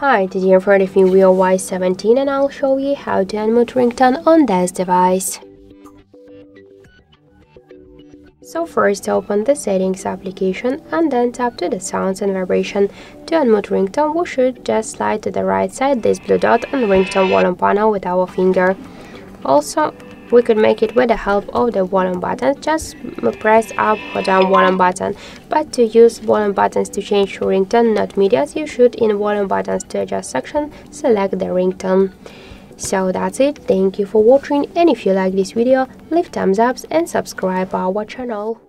Hi, today I'm for the Vivo Y17 and I'll show you how to unmute ringtone on this device. So first open the settings application and then tap to the sounds and vibration. To unmute ringtone, we should just slide to the right side this blue dot on ringtone volume panel with our finger. Also, we could make it with the help of the volume buttons. Just press up or down volume button. But to use volume buttons to change your ringtone, not medias, you should in volume buttons to adjust section select the ringtone. So that's it. Thank you for watching, and if you like this video, leave thumbs up and subscribe our channel.